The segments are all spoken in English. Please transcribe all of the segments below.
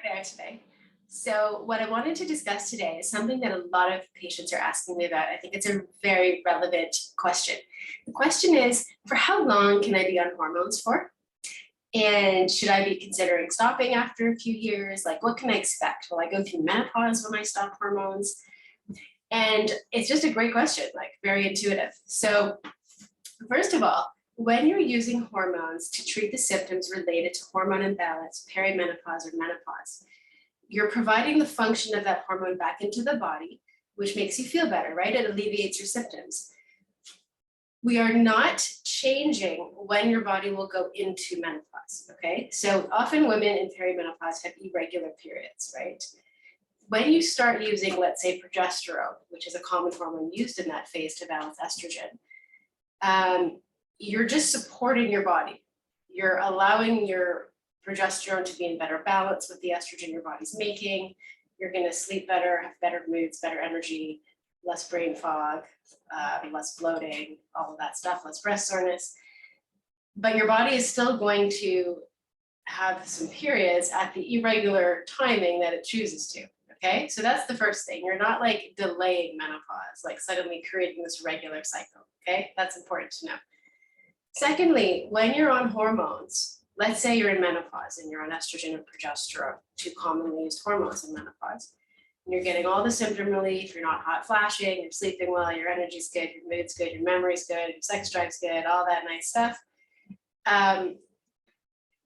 there today. So what I wanted to discuss today is something that a lot of patients are asking me about. I think it's a very relevant question. The question is, for how long can I be on hormones for? And should I be considering stopping after a few years? Like, what can I expect? Will I go through menopause when I stop hormones? And it's just a great question, like very intuitive. So first of all, when you're using hormones to treat the symptoms related to hormone imbalance, perimenopause, or menopause, you're providing the function of that hormone back into the body, which makes you feel better, right? It alleviates your symptoms. We are not changing when your body will go into menopause, okay? So often women in perimenopause have irregular periods, right? When you start using, let's say, progesterone, which is a common hormone used in that phase to balance estrogen, you're just supporting your body. You're allowing your progesterone to be in better balance with the estrogen your body's making. You're going to sleep better, have better moods, better energy, less brain fog, less bloating, all of that stuff, less breast soreness. But your body is still going to have some periods at the irregular timing that it chooses to. Okay, so that's the first thing. You're not like delaying menopause, like suddenly creating this regular cycle. Okay, that's important to know. Secondly, when you're on hormones, let's say you're in menopause and you're on estrogen and progesterone, two commonly used hormones in menopause, and you're getting all the symptom relief, you're not hot flashing, you're sleeping well, your energy's good, your mood's good, your memory's good, your sex drive's good, all that nice stuff.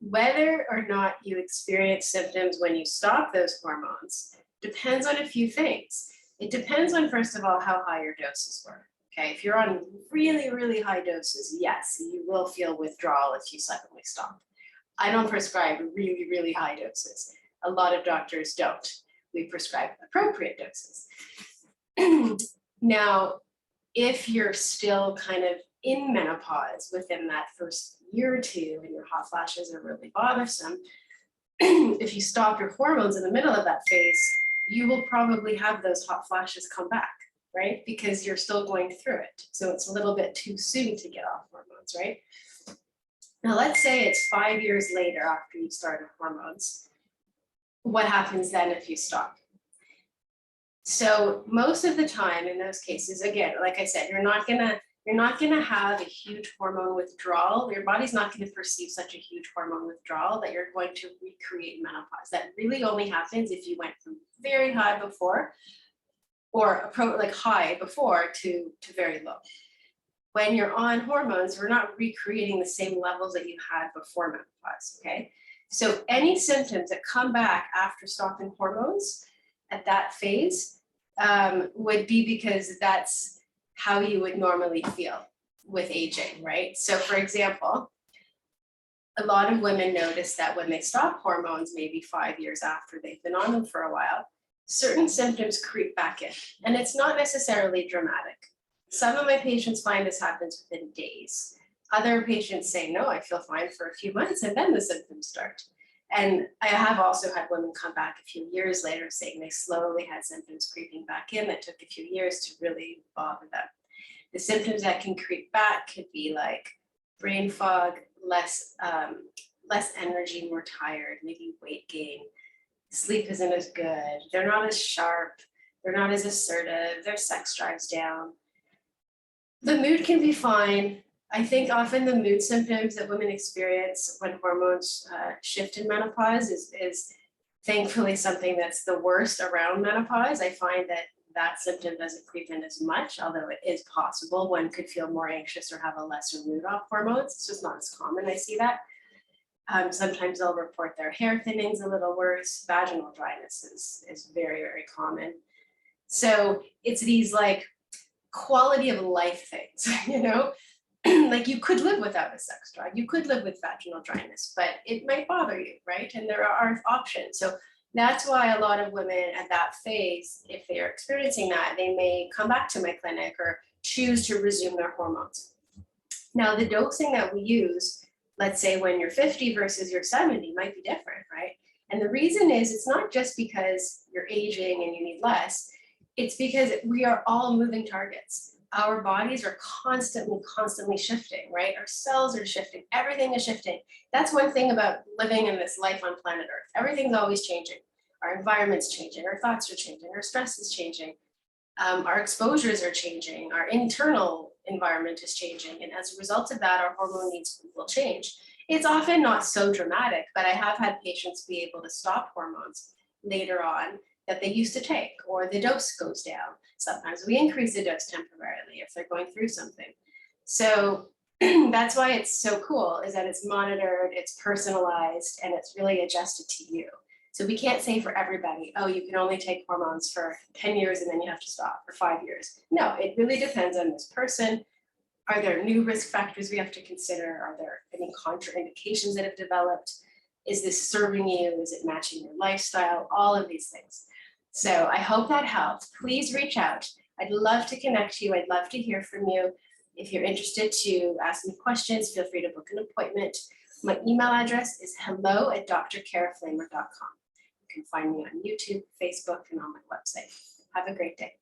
Whether or not you experience symptoms when you stop those hormones depends on a few things. It depends on, first of all, how high your doses were. Okay, if you're on really, really high doses, yes, you will feel withdrawal if you suddenly stop. I don't prescribe really, really high doses. A lot of doctors don't. We prescribe appropriate doses. Now, if you're still kind of in menopause within that first year or two and your hot flashes are really bothersome, if you stop your hormones in the middle of that phase, you will probably have those hot flashes come back, right? Because you're still going through it. So it's a little bit too soon to get off hormones, right? Now, let's say it's 5 years later after you started hormones. What happens then if you stop? So most of the time in those cases, again, like I said, you're not gonna have a huge hormone withdrawal. Your body's not gonna perceive such a huge hormone withdrawal that you're going to recreate menopause. That really only happens if you went from very high before or like high before to very low. When you're on hormones, we're not recreating the same levels that you had before menopause, okay? So any symptoms that come back after stopping hormones at that phase would be because that's how you would normally feel with aging, right? So for example, a lot of women notice that when they stop hormones, maybe 5 years after they've been on them for a while, certain symptoms creep back in, and it's not necessarily dramatic. Some of my patients find this happens within days. Other patients say, no, I feel fine for a few months and then the symptoms start. And I have also had women come back a few years later saying they slowly had symptoms creeping back in that took a few years to really bother them. The symptoms that can creep back could be like brain fog, less energy, more tired, maybe weight gain, sleep isn't as good, they're not as sharp, they're not as assertive, their sex drive's down. The mood can be fine. I think often the mood symptoms that women experience when hormones shift in menopause is thankfully something that's the worst around menopause. I find that symptom doesn't creep in as much, although it is possible. One could feel more anxious or have a lesser mood off hormones. It's just not as common. I see that. Sometimes they'll report their hair thinning's a little worse. Vaginal dryness is very, very common. So it's these like quality of life things, you know? Like you could live without a sex drive, you could live with vaginal dryness, but it might bother you, right? And there are options. So that's why a lot of women at that phase, if they are experiencing that, they may come back to my clinic or choose to resume their hormones. Now, the dosing that we use, let's say when you're 50 versus you're 70 might be different, right? And the reason is it's not just because you're aging and you need less, it's because we are all moving targets. our bodies are constantly shifting, right? Our cells are shifting, everything is shifting. That's one thing about living in this life on planet Earth. Everything's always changing. Our environment's changing, our thoughts are changing, our stress is changing, our exposures are changing, our internal environment is changing. And as a result of that, our hormone needs will change. It's often not so dramatic, but I have had patients be able to stop hormones later on that they used to take, or the dose goes down. Sometimes we increase the dose temporarily if they're going through something. So that's why it's so cool, is that it's monitored, it's personalized, and it's really adjusted to you. So we can't say for everybody, oh, you can only take hormones for 10 years and then you have to stop for 5 years. No, it really depends on this person. Are there new risk factors we have to consider? Are there any contraindications that have developed? Is this serving you? Is it matching your lifestyle? All of these things. So I hope that helped. Please reach out. I'd love to connect you. I'd love to hear from you. If you're interested to ask me questions, feel free to book an appointment. My email address is hello@drcaraflamer.com. You can find me on YouTube, Facebook, and on my website. Have a great day.